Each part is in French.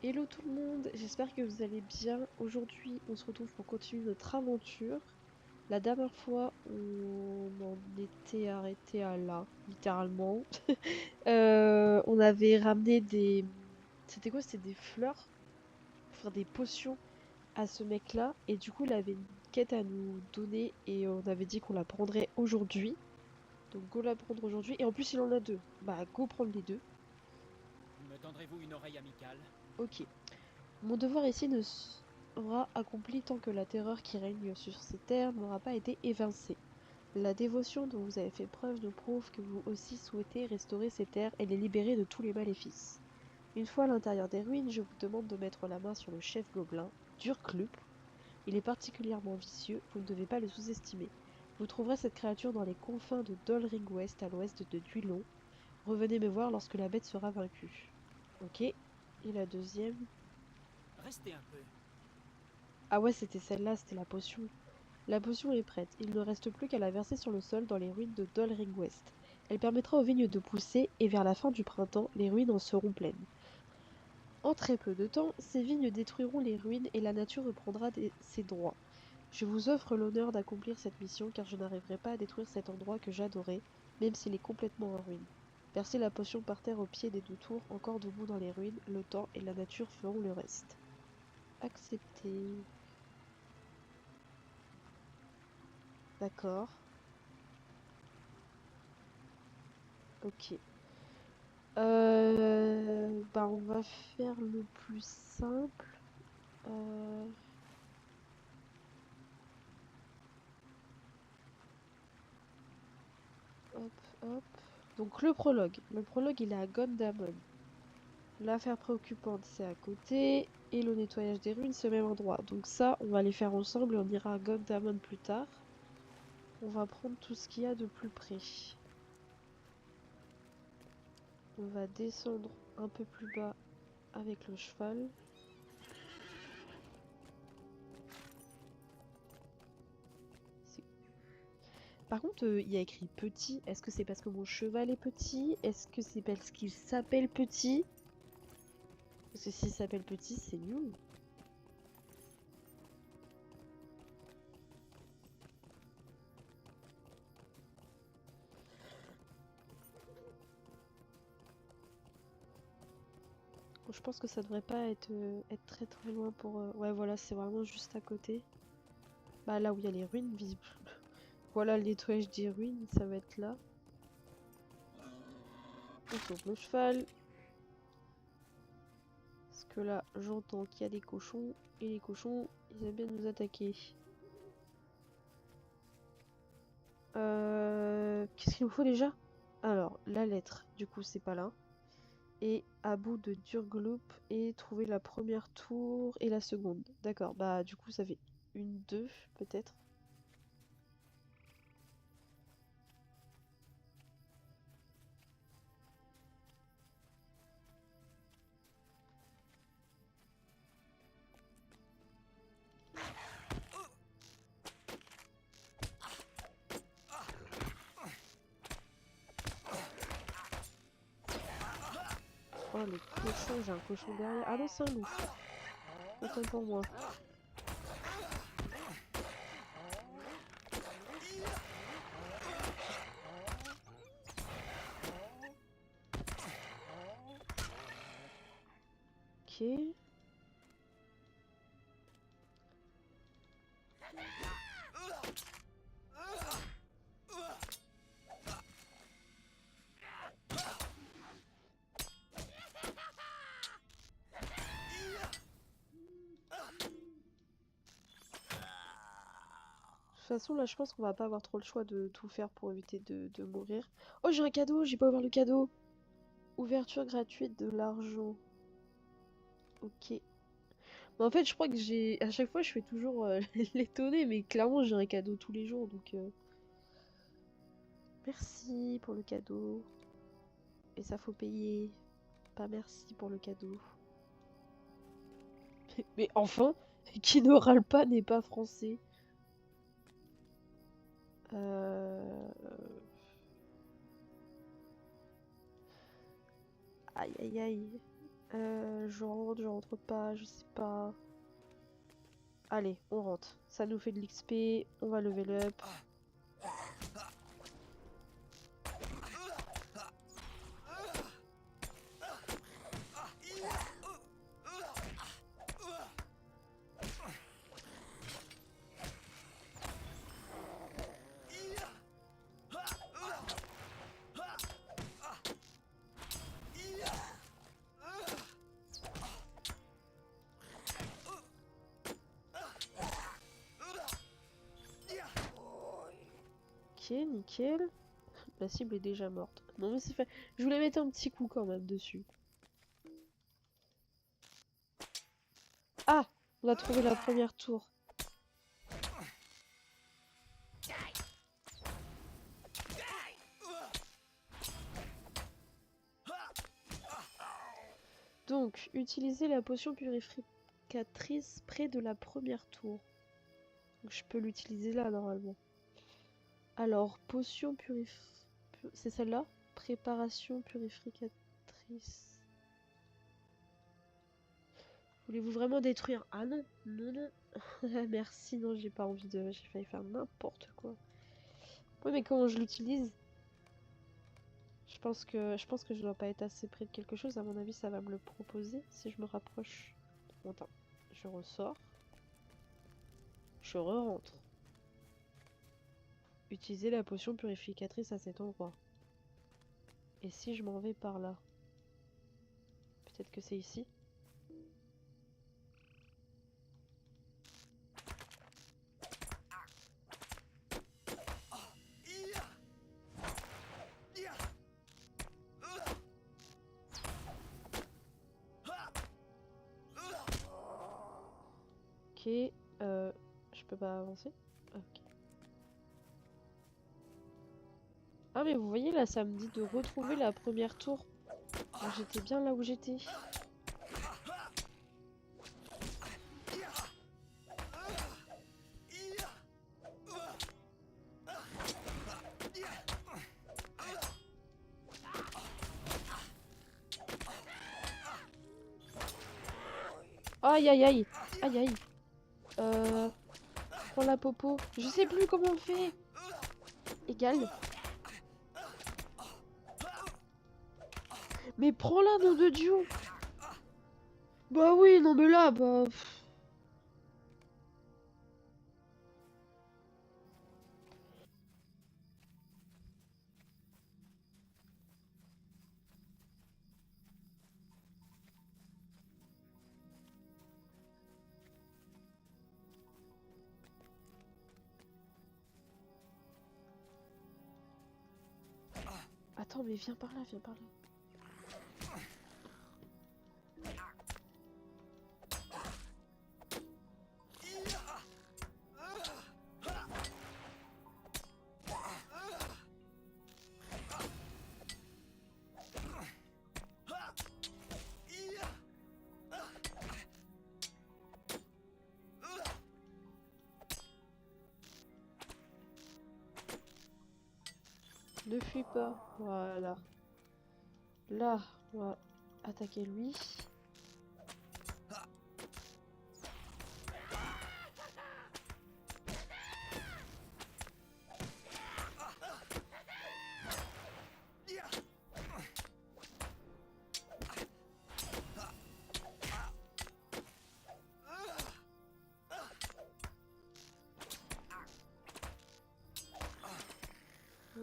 Hello tout le monde, j'espère que vous allez bien. Aujourd'hui, on se retrouve pour continuer notre aventure. La dernière fois, on en était arrêté à là, littéralement. On avait ramené des... C'était quoi? C'était des fleurs pour faire des potions à ce mec-là. Et du coup, il avait une quête à nous donner et on avait dit qu'on la prendrait aujourd'hui. Donc go la prendre aujourd'hui. Et en plus, il en a deux. Bah, go prendre les deux. Me tendrez-vous une oreille amicale? Ok. Mon devoir ici ne sera accompli tant que la terreur qui règne sur ces terres n'aura pas été évincée. La dévotion dont vous avez fait preuve nous prouve que vous aussi souhaitez restaurer ces terres et les libérer de tous les maléfices. Une fois à l'intérieur des ruines, je vous demande de mettre la main sur le chef gobelin, Durklup. Il est particulièrement vicieux, vous ne devez pas le sous-estimer. Vous trouverez cette créature dans les confins de Dolring West à l'ouest de Duilon. Revenez me voir lorsque la bête sera vaincue. Ok. Et la deuxième. Restez un peu. Ah ouais, c'était celle-là, c'était la potion. La potion est prête. Il ne reste plus qu'à la verser sur le sol dans les ruines de Dolring West. Elle permettra aux vignes de pousser et vers la fin du printemps, les ruines en seront pleines. En très peu de temps, ces vignes détruiront les ruines et la nature reprendra ses droits. Je vous offre l'honneur d'accomplir cette mission car je n'arriverai pas à détruire cet endroit que j'adorais, même s'il est complètement en ruine. Versez la potion par terre au pied des deux tours, encore debout dans les ruines, le temps et la nature feront le reste. Accepté. D'accord. Ok. Bah on va faire le plus simple. Euh, hop, hop. Donc le prologue. Le prologue il est à Gondamon. L'affaire préoccupante c'est à côté. Et le nettoyage des ruines c'est au même endroit. Donc ça on va les faire ensemble et on ira à Gondamon plus tard. On va prendre tout ce qu'il y a de plus près. On va descendre un peu plus bas avec le cheval. C'est- Par contre, il y a écrit petit. Est-ce que c'est parce que mon cheval est petit? Est-ce que c'est parce qu'il s'appelle petit? Parce que s'il s'appelle petit, c'est nul. Je pense que ça devrait pas être très très loin pour... Ouais, voilà, c'est vraiment juste à côté. Bah là où il y a les ruines, visible. Voilà, le nettoyage des ruines, ça va être là. On sauve le cheval. Parce que là, j'entends qu'il y a des cochons. Et les cochons, ils aiment bien nous attaquer. Qu'est-ce qu'il nous faut déjà? Alors, la lettre, du coup, c'est pas là. Et à bout de Durgloop et trouver la première tour et la seconde. D'accord, bah du coup ça fait une, deux peut-être. Oh les cochons, j'ai un cochon derrière. Ah non, c'est un loup. Autant pour moi. Ok. De toute façon, là, je pense qu'on va pas avoir trop le choix de tout faire pour éviter de mourir. Oh, j'ai un cadeau, j'ai pas ouvert le cadeau. Ouverture gratuite de l'argent. Ok. Mais en fait, je crois que j'ai... À chaque fois, je fais toujours l'étonner, mais clairement, j'ai un cadeau tous les jours, donc... Merci pour le cadeau. Et ça, faut payer. Pas merci pour le cadeau. Mais enfin, qui ne râle pas n'est pas français. Euh... Aïe aïe aïe. Je rentre pas, je sais pas. Allez, on rentre. Ça nous fait de l'XP, on va level up. Ok, nickel. La cible est déjà morte. Non mais c'est fait. Je voulais mettre un petit coup quand même dessus. Ah! On a trouvé la première tour. Donc, utilisez la potion purificatrice près de la première tour. Donc, je peux l'utiliser là normalement. Alors, potion c'est celle-là? Préparation purificatrice. Voulez-vous vraiment détruire? Ah non, non, non. Merci, non, j'ai pas envie de... J'ai failli faire n'importe quoi. Oui, mais comment je l'utilise? Je pense que je dois pas être assez près de quelque chose. À mon avis, ça va me le proposer si je me rapproche. Bon, attends, je ressors. Je re-rentre. Utiliser la potion purificatrice à cet endroit. Et si je m'en vais par là? Peut-être que c'est ici? Ok, je peux pas avancer? Ok. Ah mais vous voyez là, ça me dit de retrouver la première tour. Alors, j'étais bien là où j'étais. Aïe aïe aïe! Aïe aïe! Euh... Prends la popo. Je sais plus comment on fait! Égal. Mais prends-la, nom de Dieu! Bah oui, non mais là, bah... Attends, mais viens par là, viens par là. Ne fuis pas. Voilà. Là, on va attaquer lui.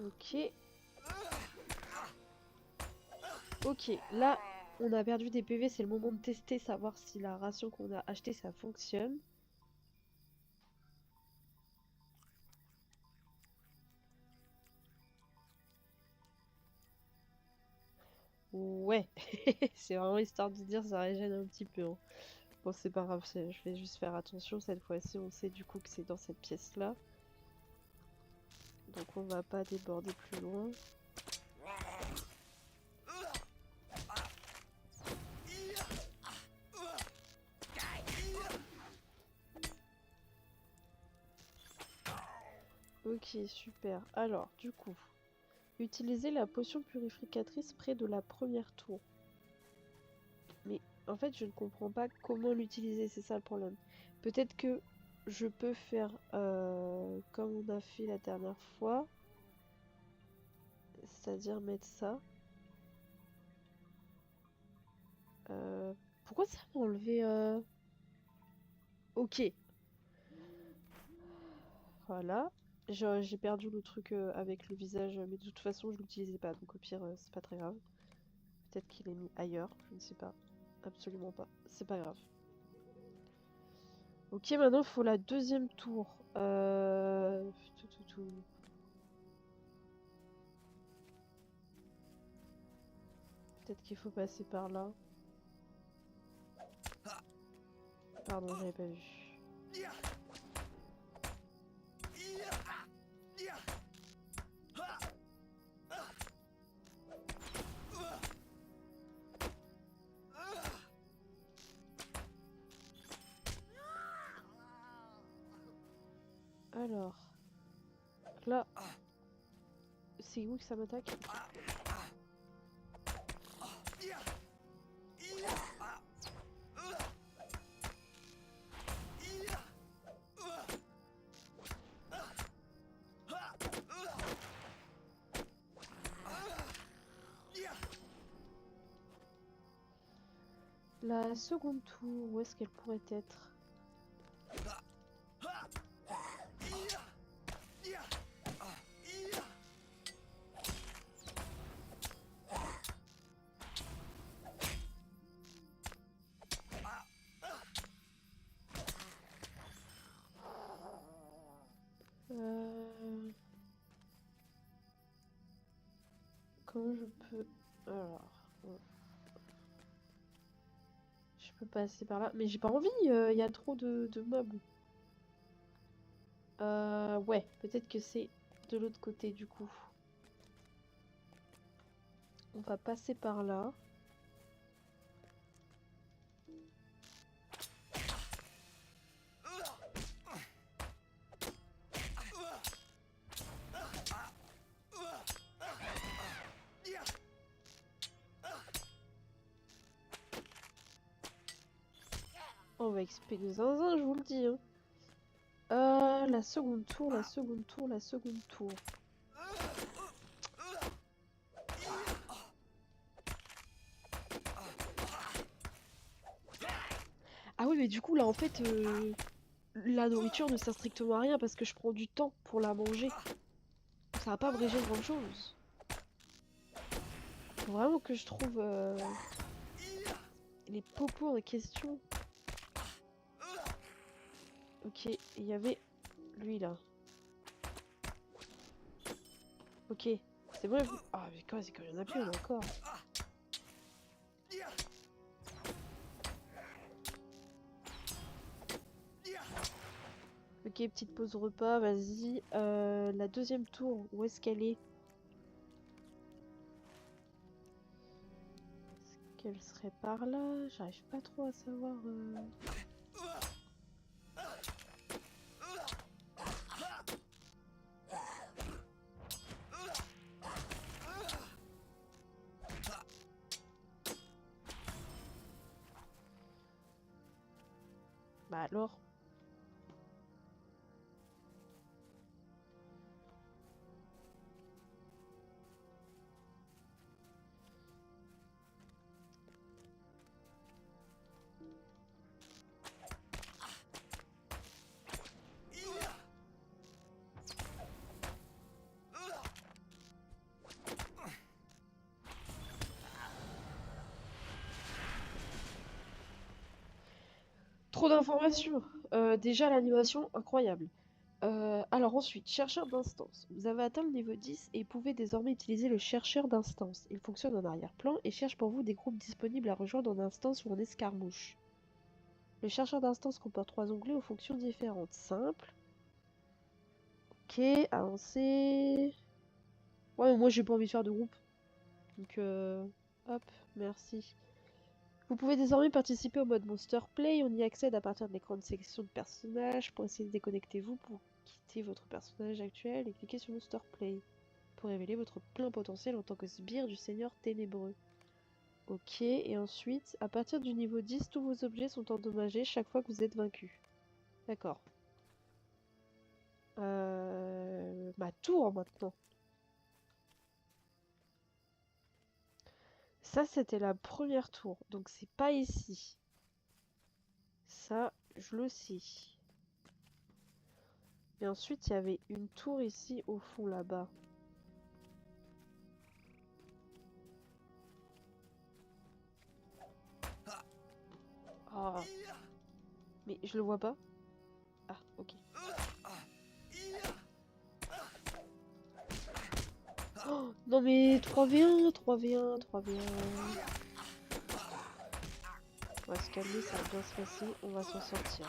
Ok. Ok, là, on a perdu des PV, c'est le moment de tester, savoir si la ration qu'on a achetée, ça fonctionne. Ouais, c'est vraiment histoire de dire, ça régène un petit peu, hein. Bon, c'est pas grave, je vais juste faire attention, cette fois-ci, on sait du coup que c'est dans cette pièce-là. Donc on va pas déborder plus loin. Ok, super. Alors, du coup, utilisez la potion purificatrice près de la première tour. Mais En fait, je ne comprends pas comment l'utiliser, c'est ça le problème. Peut-être que je peux faire comme on a fait la dernière fois, c'est-à-dire mettre ça. Pourquoi ça m'a enlevé Ok, voilà. J'ai perdu le truc avec le visage, mais de toute façon, je l'utilisais pas, donc au pire, c'est pas très grave. Peut-être qu'il est mis ailleurs, je ne sais pas. Absolument pas. C'est pas grave. Ok, maintenant, il faut la deuxième tour. Tout. Peut-être qu'il faut passer par là. Pardon, j'avais pas vu. Alors, là, c'est où que ça m'attaque? La seconde tour, où est-ce qu'elle pourrait être? Comment je peux... Alors... Je peux passer par là. Mais j'ai pas envie, il y a trop de mobs. Ouais, peut-être que c'est de l'autre côté du coup. On va passer par là. On va XP de zinzin, je vous le dis. Hein. La seconde tour, la seconde tour, la seconde tour. Ah oui, mais du coup, là, en fait, la nourriture ne sert strictement à rien parce que je prends du temps pour la manger. Ça va pas me régénérer grand-chose. Faut vraiment que je trouve les popos en question. Ok, il y avait lui, là. Ok, c'est bon. Ah, mais quoi, c'est quand il y en a plus, encore. Ok, petite pause repas, vas-y. La deuxième tour, où est-ce qu'elle est? Est-ce qu'elle serait par là? J'arrive pas trop à savoir. Bah alors. Trop d'informations. Déjà l'animation, incroyable. Alors ensuite, chercheur d'instance. Vous avez atteint le niveau 10 et pouvez désormais utiliser le chercheur d'instance. Il fonctionne en arrière-plan et cherche pour vous des groupes disponibles à rejoindre en instance ou en escarmouche. Le chercheur d'instance comporte 3 onglets aux fonctions différentes. Simple. Ok, avancer. Ouais, mais moi j'ai pas envie de faire de groupe. Donc hop, merci. Vous pouvez désormais participer au mode Monster Play. On y accède à partir de l'écran de sélection de personnages. Pour essayer de déconnecter vous, pour quitter votre personnage actuel et cliquer sur Monster Play. Pour révéler votre plein potentiel en tant que sbire du Seigneur Ténébreux. Ok, et ensuite, à partir du niveau 10, tous vos objets sont endommagés chaque fois que vous êtes vaincu. D'accord. Ma tour maintenant. Ça, c'était la première tour, donc c'est pas ici. Ça, je le sais. Et ensuite, il y avait une tour ici au fond là-bas. Ah, mais je le vois pas. Ah, ok. Oh, non mais 3v1, 3v1, 3v1. On va se calmer, ça va bien se passer, on va s'en sortir.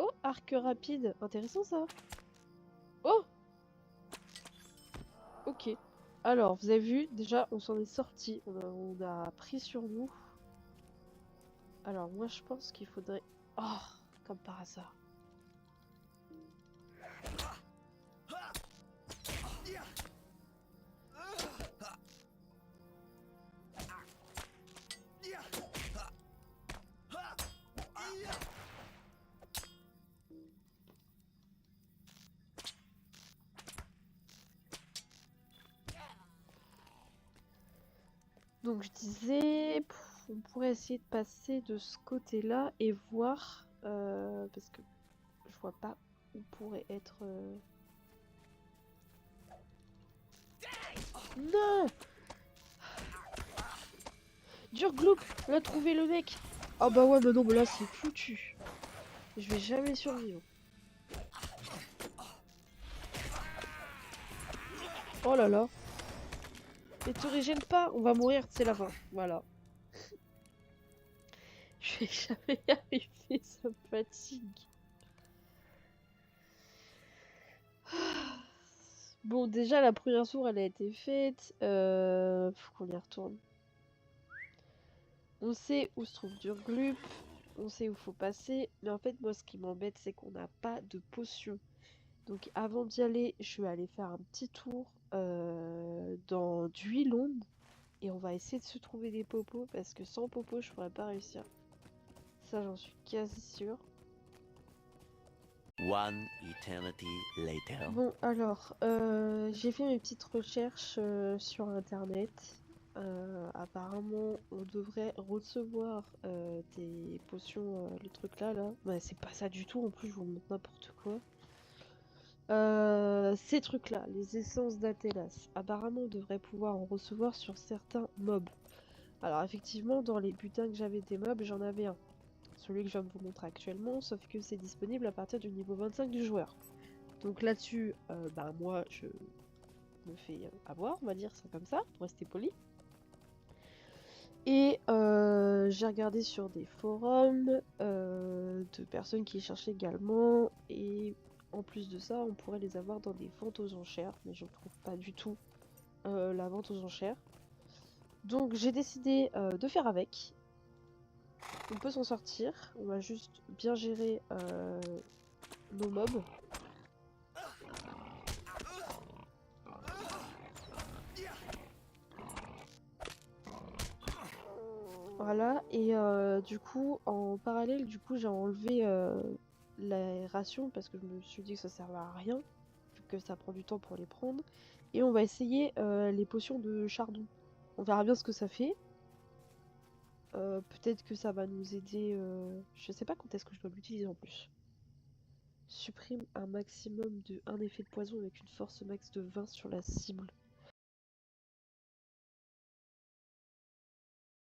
Oh, arc rapide, intéressant ça. Oh, ok. Alors, vous avez vu, déjà, on s'en est sorti, on a pris sur nous. Alors, moi, je pense qu'il faudrait... Oh, comme par hasard. Donc je disais, on pourrait essayer de passer de ce côté-là et voir, parce que je vois pas où pourrait être... Non! Durgloop, on a trouvé le mec! Ah bah ouais, mais non, mais là c'est foutu. Je vais jamais survivre. Oh là là. Mais te régène pas, on va mourir, c'est la fin. Voilà. Je vais jamais y arriver, ça me fatigue. Bon, déjà la première tour elle a été faite. Faut qu'on y retourne. On sait où se trouve Durglup, on sait où faut passer, mais en fait moi ce qui m'embête c'est qu'on n'a pas de potion. Donc avant d'y aller, je vais aller faire un petit tour dans Duilonde et on va essayer de se trouver des popos parce que sans popos je pourrais pas réussir. Ça j'en suis quasi sûre. One eternity later. Bon alors, j'ai fait mes petites recherches sur internet. Apparemment, on devrait recevoir des potions, le truc là. Ouais, c'est pas ça du tout, en plus je vous montre n'importe quoi. Ces trucs-là, les essences d'Atelas, apparemment on devrait pouvoir en recevoir sur certains mobs. Alors effectivement, dans les butins que j'avais des mobs, j'en avais un. Celui que je viens de vous montrer actuellement, sauf que c'est disponible à partir du niveau 25 du joueur. Donc là-dessus, bah moi je me fais avoir, on va dire ça comme ça, pour rester poli. Et j'ai regardé sur des forums de personnes qui cherchaient également, et en plus de ça, on pourrait les avoir dans des ventes aux enchères, mais je ne trouve pas du tout la vente aux enchères. Donc j'ai décidé de faire avec. On peut s'en sortir, on va juste bien gérer nos mobs. Voilà, et du coup, en parallèle, j'ai enlevé les rations parce que je me suis dit que ça servait à rien, vu que ça prend du temps pour les prendre. Et on va essayer les potions de chardon. On verra bien ce que ça fait. Peut-être que ça va nous aider. Je sais pas quand est-ce que je dois l'utiliser en plus. Supprime un maximum de un effet de poison avec une force max de 20 sur la cible.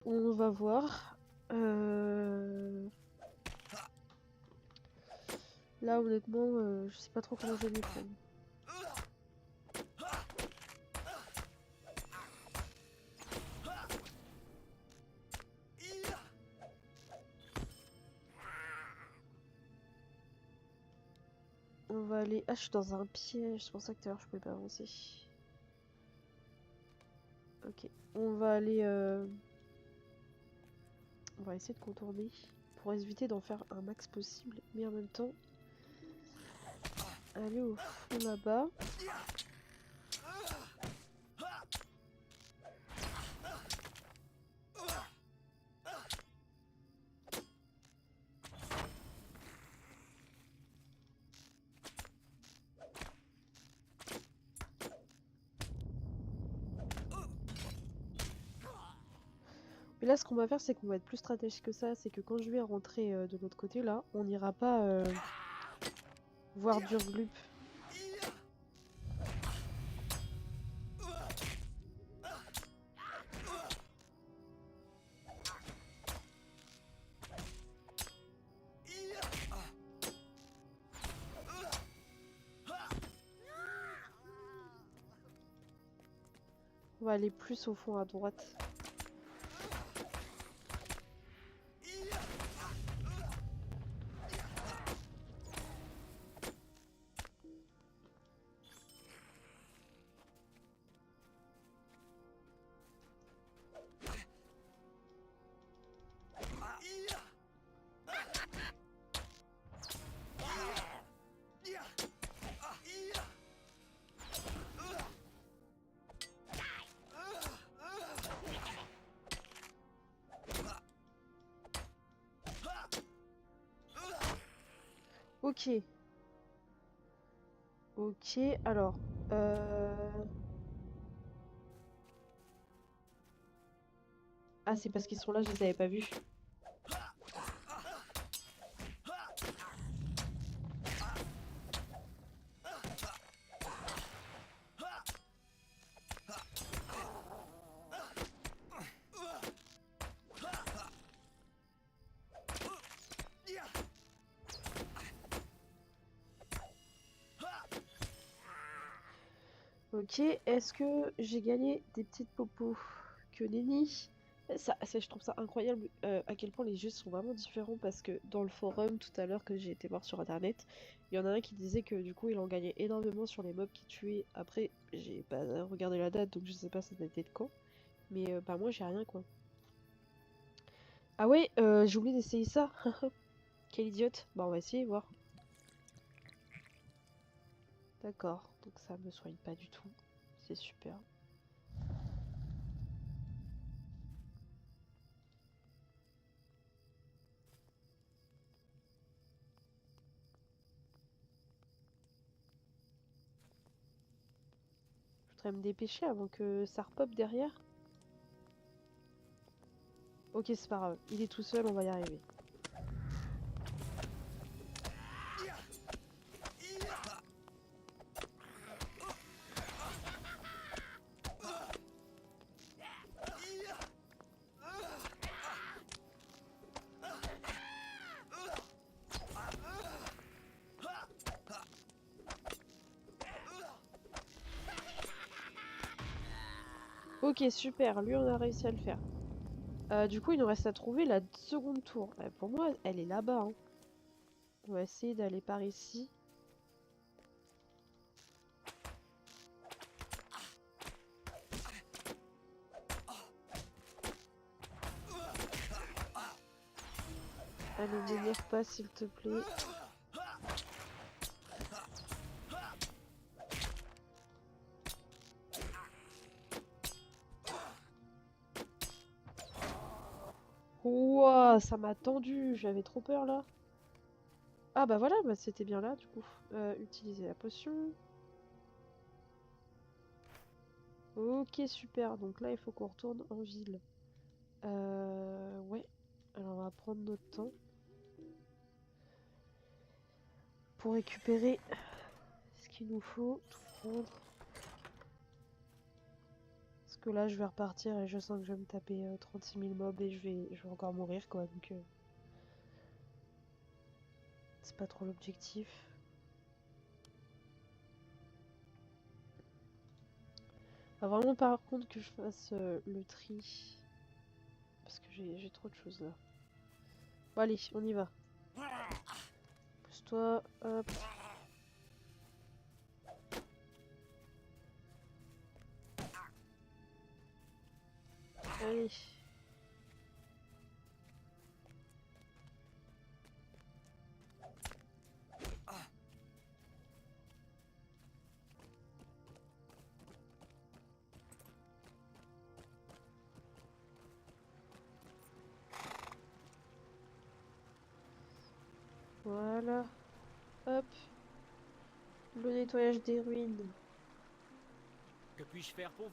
On va voir. Là, honnêtement, je sais pas trop comment je vais m'y prendre. On va va aller... Ah, je suis dans un piège, c'est pour ça que tout à l'heure je pouvais pas avancer. Ok, on va aller... On va essayer de contourner pour éviter d'en faire un max possible, mais en même temps... Aller au fond là-bas. Mais là, ce qu'on va faire, c'est qu'on va être plus stratégique que ça. C'est que quand je vais rentrer de l'autre côté, là, on n'ira pas voir Durglup. On va aller plus au fond à droite. Ok. Ok, alors... Ah, c'est parce qu'ils sont là, je les avais pas vus. Ok, est-ce que j'ai gagné des petites popos? Que nenni? Je trouve ça incroyable à quel point les jeux sont vraiment différents parce que dans le forum tout à l'heure que j'ai été voir sur internet, il y en a un qui disait que du coup il en gagnait énormément sur les mobs qu'il tuait. Après, j'ai pas regardé la date donc je sais pas ça datait de quand, mais bah moi j'ai rien quoi. Ah ouais, j'ai oublié d'essayer ça. Quelle idiote. Bah on va essayer voir. D'accord, donc ça me soigne pas du tout. C'est super. Je voudrais me dépêcher avant que ça repop derrière. Ok, c'est pas grave. Il est tout seul, on va y arriver. Ok, super. Lui, on a réussi à le faire. Du coup, il nous reste à trouver la seconde tour. Pour moi, elle est là-bas, hein. On va essayer d'aller par ici. Allez, m'énerve pas, s'il te plaît. Ouah, ça m'a tendu. J'avais trop peur, là. Ah bah voilà, bah, c'était bien là, du coup. Utiliser la potion. Ok, super. Donc là, il faut qu'on retourne en ville. Ouais. Alors, on va prendre notre temps. Pour récupérer ce qu'il nous faut. Tout prendre. Parce que là, je vais repartir et je sens que je vais me taper 36 000 mobs et je vais encore mourir, quoi. Donc, c'est pas trop l'objectif. Ah, vraiment, par contre, que je fasse le tri. Parce que j'ai trop de choses là. Bon, allez, on y va. Pousse-toi, hop. Allez. Voilà. Hop. Le nettoyage des ruines. Que puis-je faire pour vous?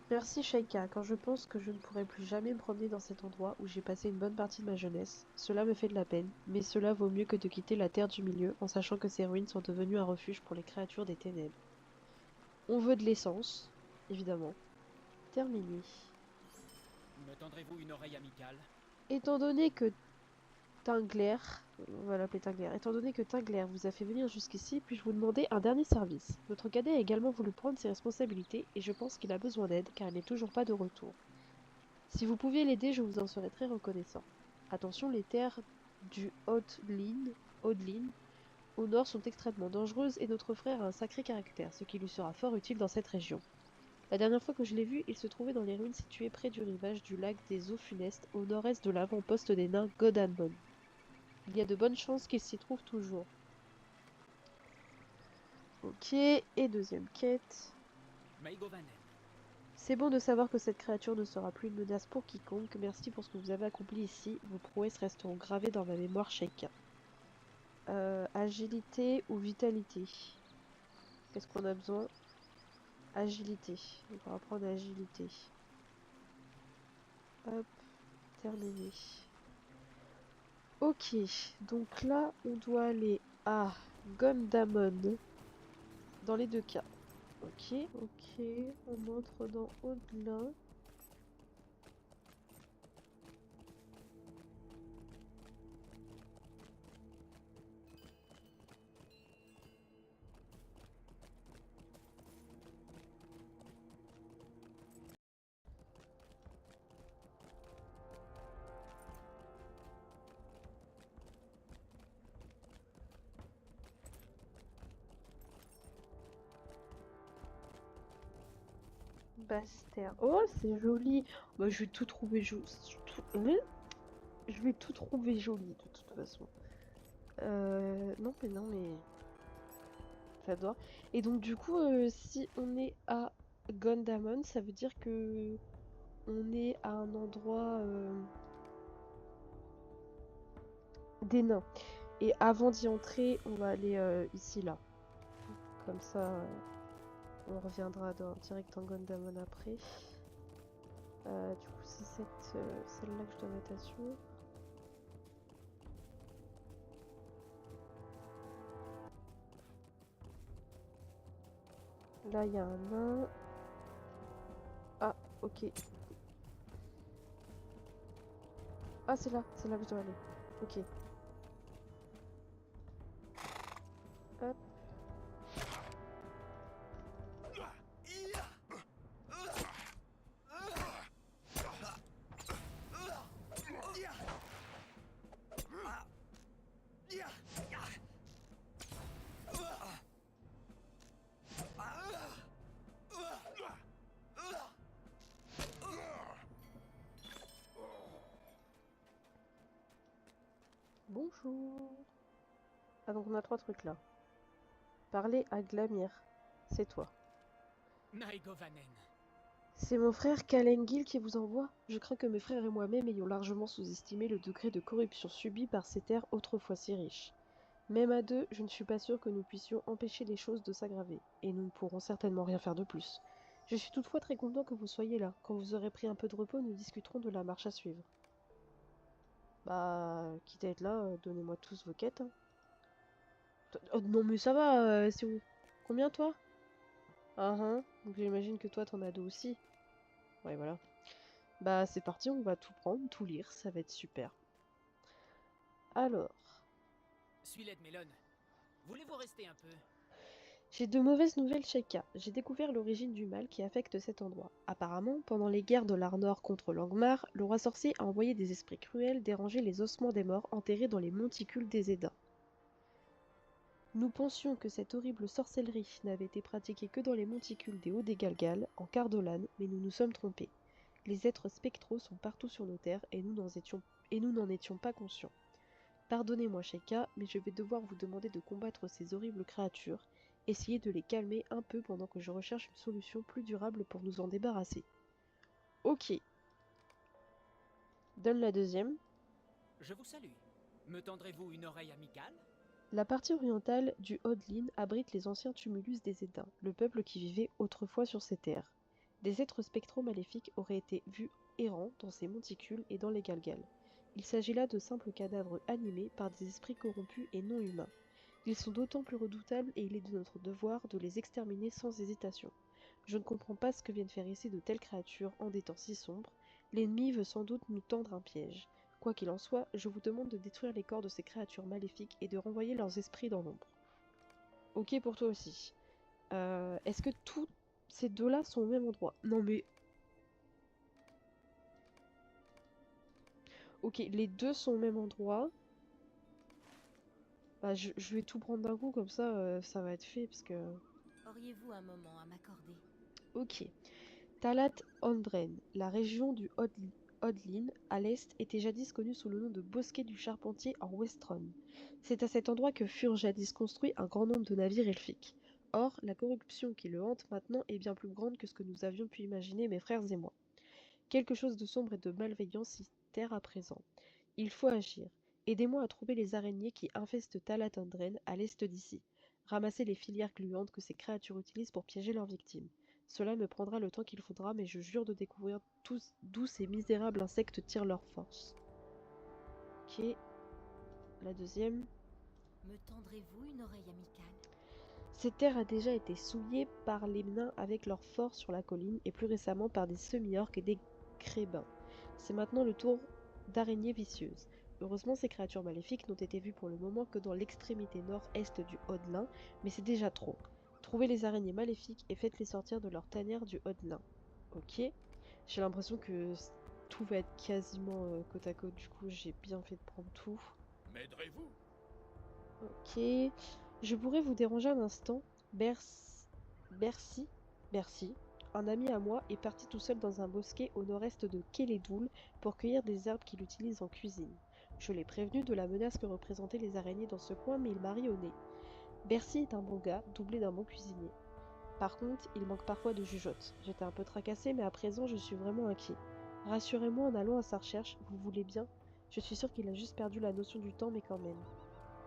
Merci Sheikah, quand je pense que je ne pourrai plus jamais me promener dans cet endroit où j'ai passé une bonne partie de ma jeunesse, cela me fait de la peine, mais cela vaut mieux que de quitter la terre du milieu en sachant que ces ruines sont devenues un refuge pour les créatures des ténèbres. On veut de l'essence, évidemment. Terminé. Me tendrez-vous une oreille amicale? Étant donné que Tingler, on va l'appeler Tingler, étant donné que Tingler vous a fait venir jusqu'ici, puis-je vous demander un dernier service. Notre cadet a également voulu prendre ses responsabilités et je pense qu'il a besoin d'aide car il n'est toujours pas de retour. Si vous pouviez l'aider, je vous en serais très reconnaissant. Attention, les terres du Haut-de-Line, au nord sont extrêmement dangereuses et notre frère a un sacré caractère, ce qui lui sera fort utile dans cette région. La dernière fois que je l'ai vu, il se trouvait dans les ruines situées près du rivage du lac des eaux funestes, au nord-est de l'avant-poste des nains Godanmon. Il y a de bonnes chances qu'il s'y trouve toujours. Ok, et deuxième quête. Maïgovanen. C'est bon de savoir que cette créature ne sera plus une menace pour quiconque. Merci pour ce que vous avez accompli ici. Vos prouesses resteront gravées dans ma mémoire, Sheikah. Agilité ou vitalité? Qu'est-ce qu'on a besoin? Agilité. On va apprendre agilité. Hop, terminé. Ok, donc là, on doit aller à Gondamon. Dans les deux cas. Ok, ok. On entre dans Au-delà. Basse-Terre. Oh, c'est joli. Bah, je vais tout trouver joli. Je vais tout trouver joli, de toute façon. Non, mais... J'adore. Et donc, du coup, si on est à Gondamon, ça veut dire que on est à un endroit des nains. Et avant d'y entrer, on va aller ici, là. Comme ça, on reviendra direct en Gondamon après. Du coup, c'est celle-là que je dois mettre à suivre. Là, il y a un nain. Ah, ok. Ah, c'est là que je dois aller. Ok. Hop. Bonjour. Ah, donc on a 3 trucs là. Parler à Glamir. C'est toi. Maïgovanen. C'est mon frère Kalengil qui vous envoie. Je crains que mes frères et moi-même ayons largement sous-estimé le degré de corruption subi par ces terres autrefois si riches. Même à deux, je ne suis pas sûr que nous puissions empêcher les choses de s'aggraver, et nous ne pourrons certainement rien faire de plus. Je suis toutefois très content que vous soyez là. Quand vous aurez pris un peu de repos, nous discuterons de la marche à suivre. Bah, quitte à être là, donnez-moi tous vos quêtes. Hein. Oh, non mais ça va, c'est où? Combien toi? Ah hein, donc j'imagine que toi t'en as deux aussi. Ouais voilà. Bah c'est parti, on va tout prendre, tout lire, ça va être super. Alors, Suis-les de Mélone. Voulez-vous rester un peu? j'ai de mauvaises nouvelles, Sheikah. J'ai découvert l'origine du mal qui affecte cet endroit. Apparemment, pendant les guerres de l'Arnor contre Langmar, le roi sorcier a envoyé des esprits cruels déranger les ossements des morts enterrés dans les monticules des Édins. Nous pensions que cette horrible sorcellerie n'avait été pratiquée que dans les monticules des Hauts des Galgal, en Cardolan, mais nous nous sommes trompés. Les êtres spectraux sont partout sur nos terres et nous n'en étions pas conscients. Pardonnez-moi, Sheikah, mais je vais devoir vous demander de combattre ces horribles créatures. Essayez de les calmer un peu pendant que je recherche une solution plus durable pour nous en débarrasser. Ok. Donne la deuxième. Je vous salue. Me tendrez-vous une oreille amicale? La partie orientale du Hodlin abrite les anciens tumulus des Édins, le peuple qui vivait autrefois sur ces terres. Des êtres spectraux maléfiques auraient été vus errant dans ces monticules et dans les galgales. Il s'agit là de simples cadavres animés par des esprits corrompus et non humains. Ils sont d'autant plus redoutables et il est de notre devoir de les exterminer sans hésitation. Je ne comprends pas ce que viennent faire ici de telles créatures en des temps si sombres. L'ennemi veut sans doute nous tendre un piège. Quoi qu'il en soit, je vous demande de détruire les corps de ces créatures maléfiques et de renvoyer leurs esprits dans l'ombre. Ok pour toi aussi. Est-ce que tous ces deux-là sont au même endroit? Non mais... Ok, les deux sont au même endroit. Bah, je vais tout prendre d'un coup, comme ça va être fait, parce que... Auriez-vous un moment à m'accorder? Ok. Talat Andren, la région du Hodlin, à l'est, était jadis connue sous le nom de Bosquet du Charpentier en Westron. C'est à cet endroit que furent jadis construits un grand nombre de navires elfiques. Or, la corruption qui le hante maintenant est bien plus grande que ce que nous avions pu imaginer, mes frères et moi. Quelque chose de sombre et de malveillant s'y terre à présent. Il faut agir. Aidez-moi à trouver les araignées qui infestent Talat Andren à l'est d'ici. Ramassez les filières gluantes que ces créatures utilisent pour piéger leurs victimes. Cela me prendra le temps qu'il faudra, mais je jure de découvrir d'où ces misérables insectes tirent leur force. Ok. La deuxième. Me tendrez-vous une oreille amicale? Cette terre a déjà été souillée par les nains avec leur fort sur la colline et plus récemment par des semi-orques et des crébins. C'est maintenant le tour d'araignées vicieuses. Heureusement, ces créatures maléfiques n'ont été vues pour le moment que dans l'extrémité nord-est du Hodlin, mais c'est déjà trop. Trouvez les araignées maléfiques et faites-les sortir de leur tanière du Hodlin. Ok. J'ai l'impression que tout va être quasiment côte à côte, du coup j'ai bien fait de prendre tout. M'aiderez-vous? Ok. Je pourrais vous déranger un instant. Bercy, un ami à moi, est parti tout seul dans un bosquet au nord-est de Kélédoul pour cueillir des herbes qu'il utilise en cuisine. Je l'ai prévenu de la menace que représentaient les araignées dans ce coin, mais il m'a ri au nez. Bercy est un bon gars, doublé d'un bon cuisinier. Par contre, il manque parfois de jugeote. J'étais un peu tracassée, mais à présent je suis vraiment inquiet. Rassurez-moi en allant à sa recherche, vous voulez bien? Je suis sûre qu'il a juste perdu la notion du temps, mais quand même.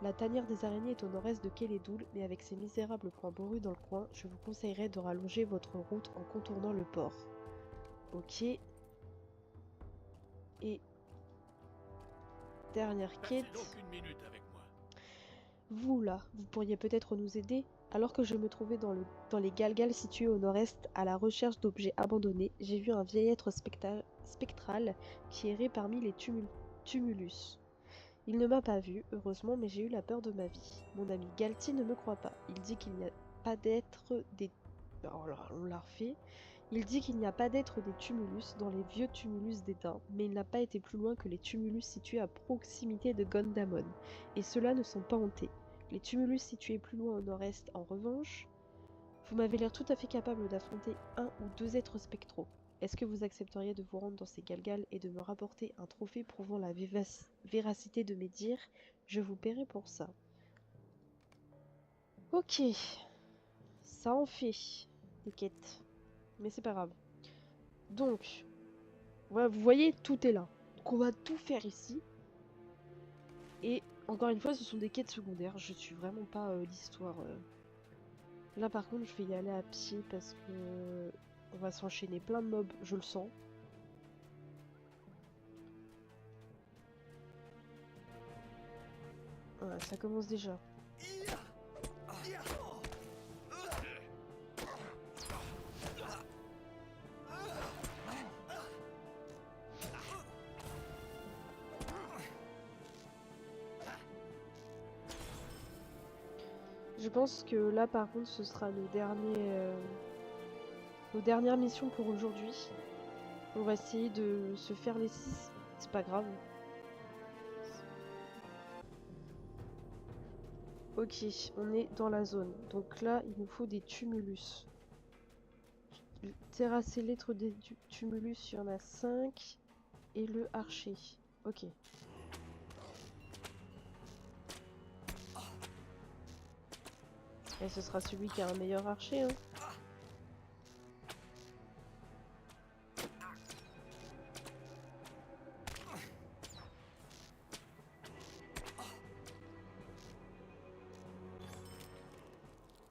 La tanière des araignées est au nord-est de Kélédoul, mais avec ces misérables points borus dans le coin, je vous conseillerais de rallonger votre route en contournant le port. Ok. Et... dernière Passez quête. donc une minute avec moi. Vous là, vous pourriez peut-être nous aider? Alors que je me trouvais dans les galgales situés au nord-est à la recherche d'objets abandonnés, j'ai vu un vieil être spectral qui errait parmi les tumulus. Il ne m'a pas vu, heureusement, mais j'ai eu la peur de ma vie. Mon ami Galti ne me croit pas. Il dit qu'il n'y a pas d'être des... Oh là, on l'a refait. Il dit qu'il n'y a pas d'être des tumulus dans les vieux tumulus d'Étain, mais il n'a pas été plus loin que les tumulus situés à proximité de Gondamon, et ceux-là ne sont pas hantés. Les tumulus situés plus loin au nord-est, en revanche... Vous m'avez l'air tout à fait capable d'affronter un ou deux êtres spectraux. Est-ce que vous accepteriez de vous rendre dans ces galgales et de me rapporter un trophée prouvant la véracité de mes dires? Je vous paierai pour ça. Ok, ça en fait des quêtes, mais c'est pas grave. Donc, voilà, vous voyez, tout est là. Donc on va tout faire ici. Et encore une fois, ce sont des quêtes secondaires. Je suis vraiment pas l'histoire. Là par contre, je vais y aller à pied parce que on va s'enchaîner plein de mobs, je le sens. Voilà, ça commence déjà. Je pense que là par contre ce sera nos dernières missions pour aujourd'hui. On va essayer de se faire les 6, c'est pas grave. Ok, on est dans la zone. Donc là il nous faut des tumulus. Terrasser l'être des tumulus, il y en a 5. Et le archer. Ok. Et ce sera celui qui a un meilleur archer, hein.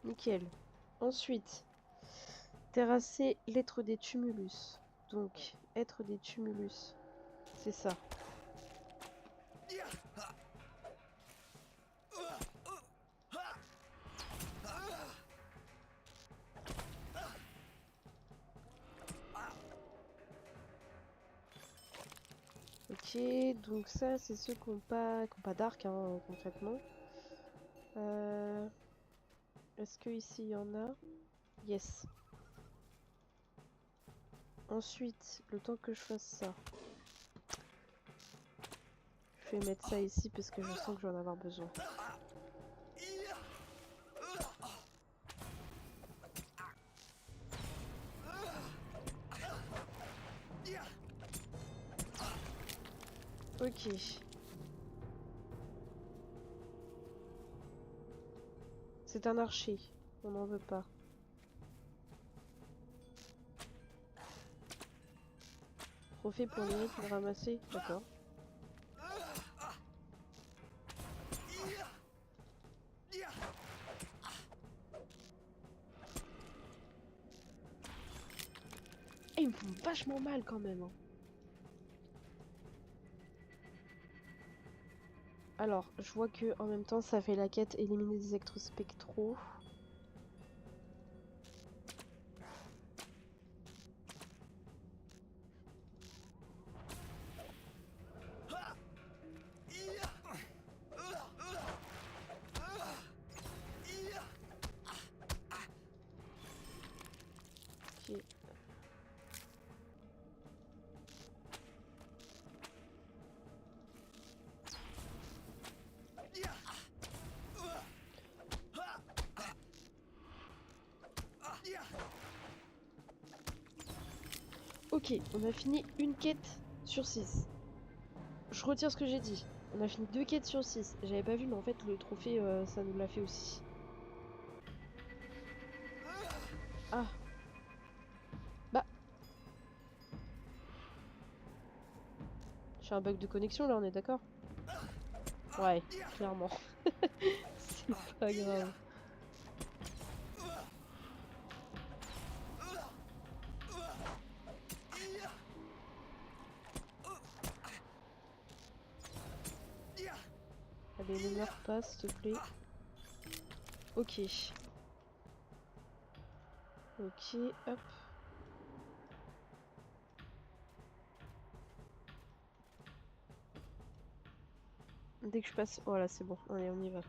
Nickel. Ensuite, terrasser l'être des tumulus. Donc, être des tumulus. C'est ça. Ok, donc ça, c'est ceux qui n'ont pas d'arc, hein, concrètement. Est-ce que ici il y en a? Yes. Ensuite, le temps que je fasse ça, je vais mettre ça ici parce que je sens que je vais en avoir besoin. Ok. C'est un archer. On n'en veut pas. Trophée pour l'érite, le ramasser. D'accord. Et ils me font vachement mal quand même, hein. Alors, je vois que en même temps ça fait la quête éliminer des êtres spectraux. Ok. Ok, on a fini une quête sur 6. Je retire ce que j'ai dit. On a fini 2 quêtes sur 6. J'avais pas vu, mais en fait, le trophée, ça nous l'a fait aussi. Ah. Bah. J'ai un bug de connexion là, on est d'accord? Ouais, clairement. C'est pas grave. Allez, ne meurs pas, s'il te plaît. Ok. Ok, hop. Dès que je passe... Voilà, c'est bon. Allez, on y va.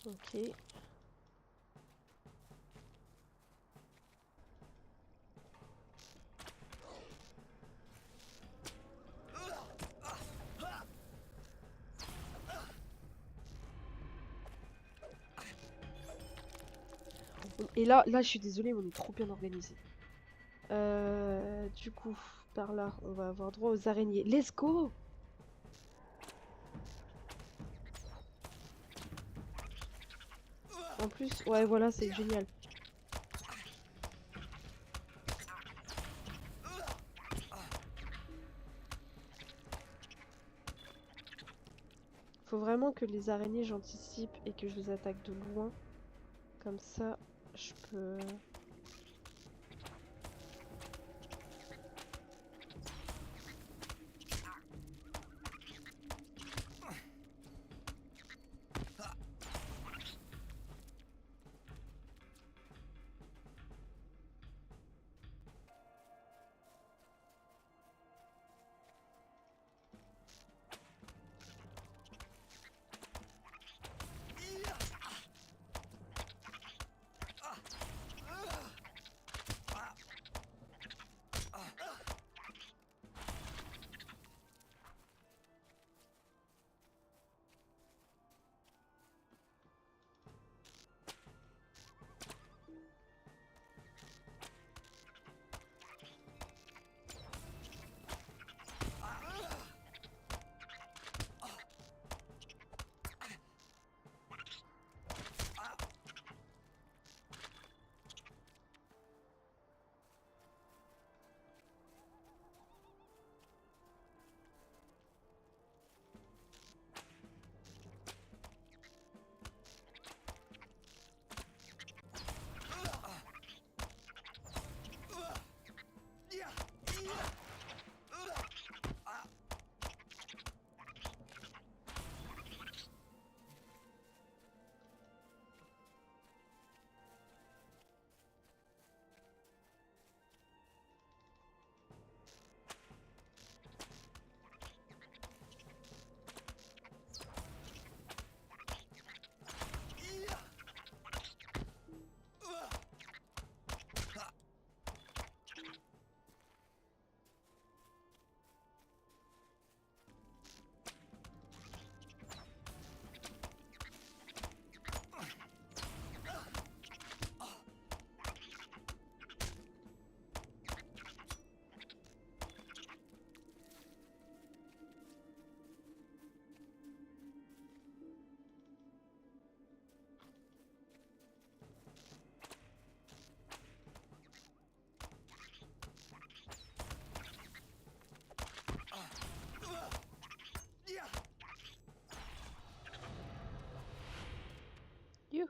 Ok. Et là, je suis désolée, mais on est trop bien organisé. Du coup, par là, on va avoir droit aux araignées. Let's go! En plus, ouais, voilà, c'est génial. Faut vraiment que les araignées, j'anticipe et que je les attaque de loin. Comme ça, je peux...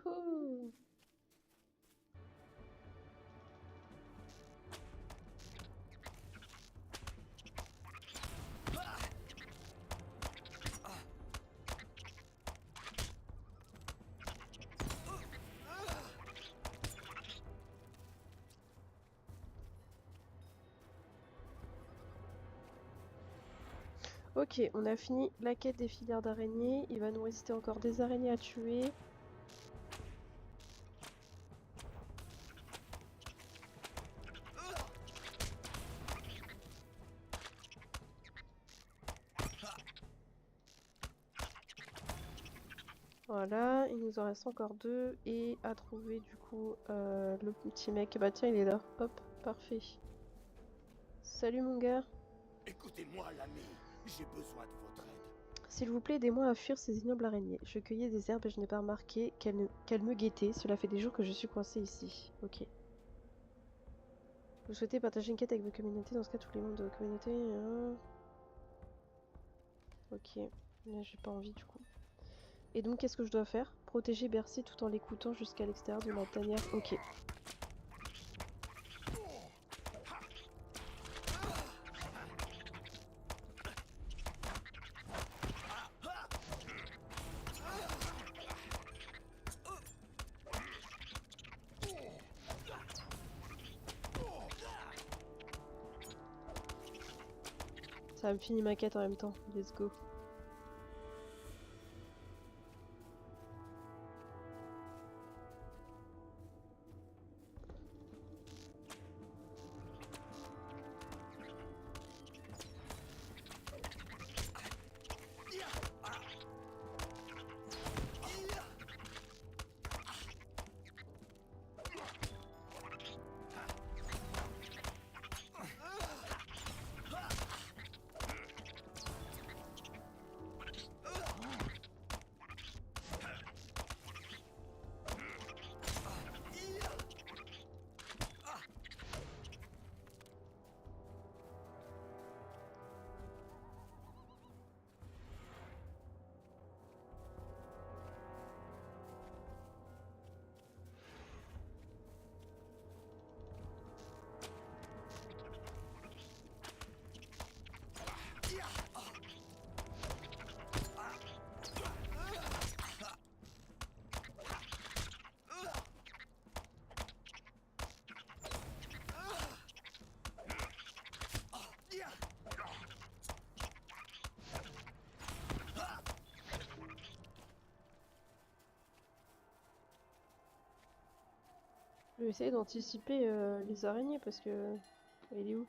Youhou! Ok, on a fini la quête des filières d'araignées. Il va nous rester encore des araignées à tuer. Voilà, il nous en reste encore 2 et à trouver du coup le petit mec. Bah tiens, il est là. Hop, parfait. Salut mon gars. Écoutez-moi, l'ami. J'ai besoin de votre aide. S'il vous plaît, aidez-moi à fuir ces ignobles araignées. Je cueillais des herbes et je n'ai pas remarqué qu'elles me guettaient. Cela fait des jours que je suis coincée ici. Ok. Vous souhaitez partager une quête avec votre communauté? Dans ce cas, tous les membres de votre communauté... hein. Ok. Là, j'ai pas envie du coup. Et donc, qu'est-ce que je dois faire? Protéger Bercy tout en l'écoutant jusqu'à l'extérieur de la tanière. Ok. Ça me finit ma quête en même temps. Let's go. Je vais essayer d'anticiper les araignées parce que... Il est où?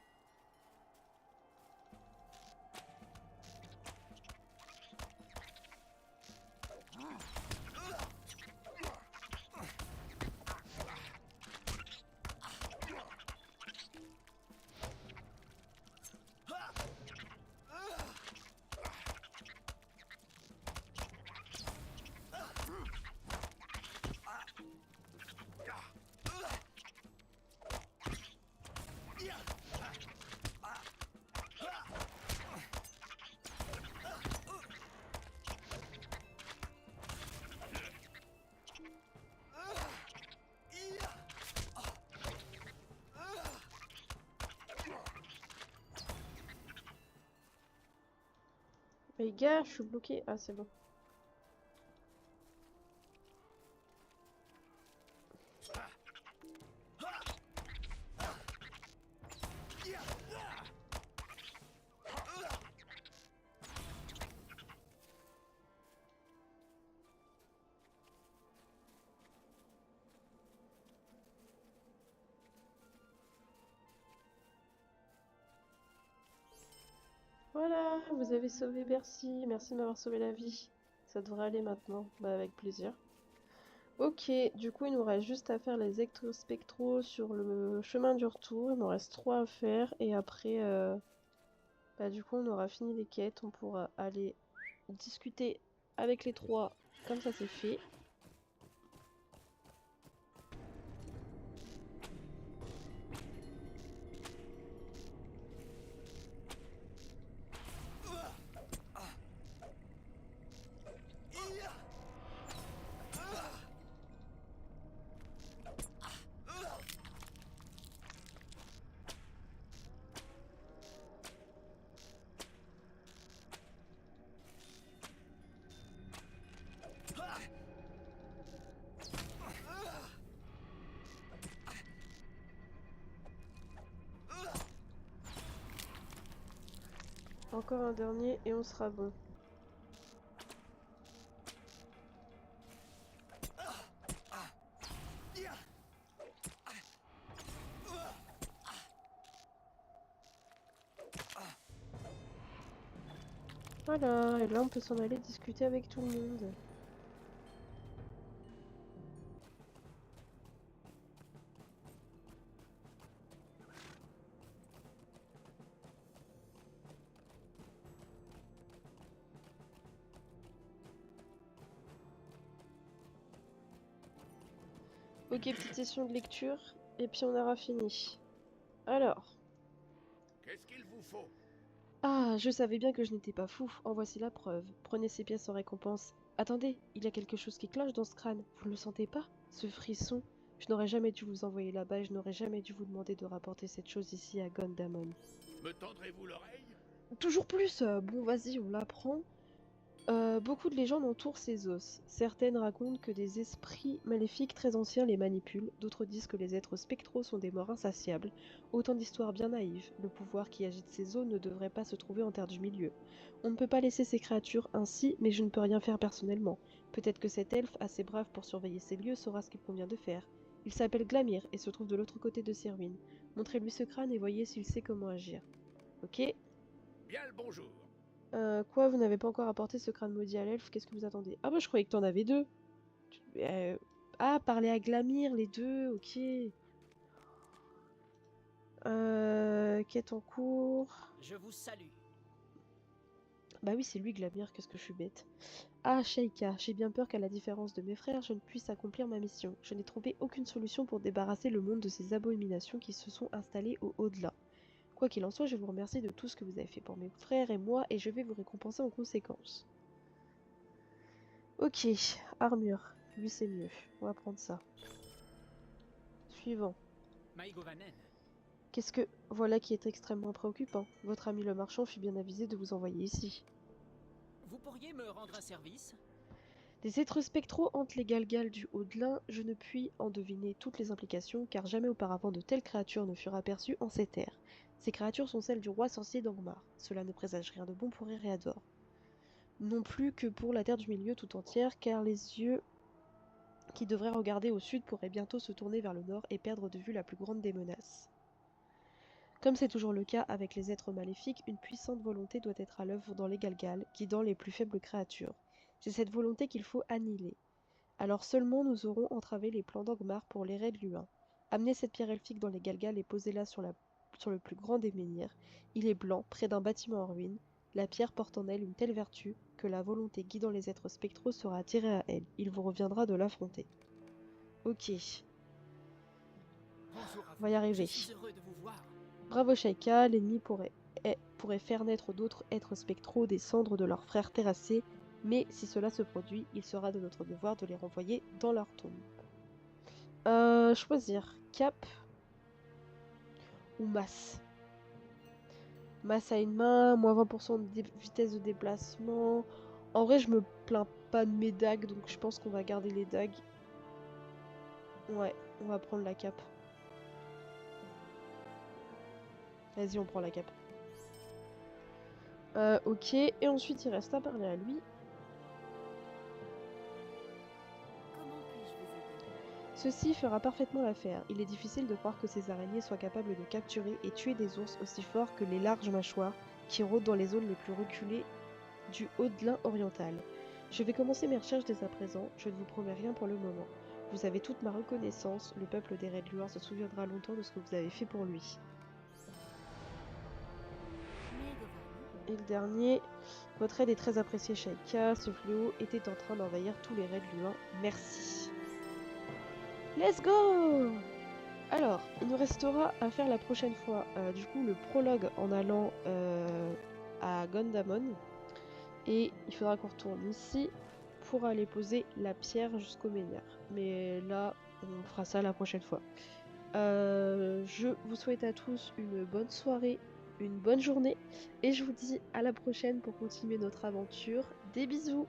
Les gars, je suis bloqué. Ah, c'est bon. Voilà, vous avez sauvé Bercy. Merci de m'avoir sauvé la vie. Ça devrait aller maintenant. Bah, avec plaisir. Ok, du coup, il nous reste juste à faire les spectros sur le chemin du retour. Il m'en reste 3 à faire. Et après, bah, du coup, on aura fini les quêtes. On pourra aller discuter avec les 3. Comme ça, c'est fait. Encore un dernier et on sera bon. Voilà, et là on peut s'en aller discuter avec tout le monde. Ok, petite session de lecture, et puis on aura fini. Alors. Qu'est-ce qu'il vous faut? Ah, je savais bien que je n'étais pas fou, en voici la preuve. Prenez ces pièces en récompense. Attendez, il y a quelque chose qui cloche dans ce crâne, vous ne le sentez pas? Ce frisson. Je n'aurais jamais dû vous envoyer là-bas et je n'aurais jamais dû vous demander de rapporter cette chose ici à Gondamon. Me tendrez-vous l'oreille? Toujours plus, bon vas-y, on l'apprend. Beaucoup de légendes entourent ces os. Certaines racontent que des esprits maléfiques très anciens les manipulent, d'autres disent que les êtres spectraux sont des morts insatiables. Autant d'histoires bien naïves. Le pouvoir qui agite ces os ne devrait pas se trouver en terre du milieu. On ne peut pas laisser ces créatures ainsi, mais je ne peux rien faire personnellement. Peut-être que cet elfe, assez brave pour surveiller ces lieux, saura ce qu'il convient de faire. Il s'appelle Glamir et se trouve de l'autre côté de ces ruines. Montrez-lui ce crâne et voyez s'il sait comment agir. Ok. Bien le bonjour. Quoi, vous n'avez pas encore apporté ce crâne maudit à l'elfe? Qu'est-ce que vous attendez? Ah bah je croyais que t'en avais deux. Ah, parler à Glamir, les deux, ok. Quête en cours. Je vous salue. Bah oui, c'est lui Glamir, qu'est-ce que je suis bête. Ah, Sheikah, j'ai bien peur qu'à la différence de mes frères, je ne puisse accomplir ma mission. Je n'ai trouvé aucune solution pour débarrasser le monde de ces abominations qui se sont installées au au-delà. Quoi qu'il en soit, je vous remercie de tout ce que vous avez fait pour mes frères et moi, et je vais vous récompenser en conséquence. Ok, armure. Lui, c'est mieux. On va prendre ça. Suivant. Maïgovanen. Qu'est-ce que... Voilà qui est extrêmement préoccupant. Votre ami le marchand fut bien avisé de vous envoyer ici. Vous pourriez me rendre un service? Des êtres spectraux hantent les galgales du Haut-de-l'Ain. Je ne puis en deviner toutes les implications, car jamais auparavant de telles créatures ne furent aperçues en ces terres. Ces créatures sont celles du roi sorcier d'Angmar. Cela ne présage rien de bon pour Eriador. Non plus que pour la terre du milieu tout entière, car les yeux qui devraient regarder au sud pourraient bientôt se tourner vers le nord et perdre de vue la plus grande des menaces. Comme c'est toujours le cas avec les êtres maléfiques, une puissante volonté doit être à l'œuvre dans les Galgales, guidant les plus faibles créatures. C'est cette volonté qu'il faut annihiler. Alors seulement nous aurons entravé les plans d'Angmar pour les raids de Luin. Amenez cette pierre elfique dans les Galgales et posez-la sur le plus grand des menhirs. Il est blanc, près d'un bâtiment en ruine. La pierre porte en elle une telle vertu que la volonté guidant les êtres spectraux sera attirée à elle. Il vous reviendra de l'affronter. Ok, Bonjour à on va y vous. arriver. Je suis heureux de vous voir. Bravo Shaika, l'ennemi pourrait faire naître d'autres êtres spectraux des cendres de leurs frères terrassés, mais si cela se produit, il sera de notre devoir de les renvoyer dans leur tombe. Choisir cap ou masse. Masse à une main, moins 20% de vitesse de déplacement. En vrai, je me plains pas de mes dagues, donc je pense qu'on va garder les dagues. Ouais, on va prendre la cape. Vas-y, on prend la cape. Ok, et ensuite il reste à parler à lui. Comment puis-je vous aider? Ceci fera parfaitement l'affaire. Il est difficile de croire que ces araignées soient capables de capturer et tuer des ours aussi forts que les larges mâchoires qui rôdent dans les zones les plus reculées du Haut-de-l'Ain oriental. Je vais commencer mes recherches dès à présent, je ne vous promets rien pour le moment. Vous avez toute ma reconnaissance, le peuple des Red Lueurs se souviendra longtemps de ce que vous avez fait pour lui. Maïgovanen. Et le dernier, votre aide est très appréciée, Shaika. Ce fléau était en train d'envahir tous les Red Lueurs. Merci. Let's go! Alors, il nous restera à faire la prochaine fois, du coup, le prologue en allant à Gondamon. Et il faudra qu'on retourne ici pour aller poser la pierre jusqu'au menhir. Mais là, on fera ça la prochaine fois. Je vous souhaite à tous une bonne soirée, une bonne journée. Et je vous dis à la prochaine pour continuer notre aventure. Des bisous!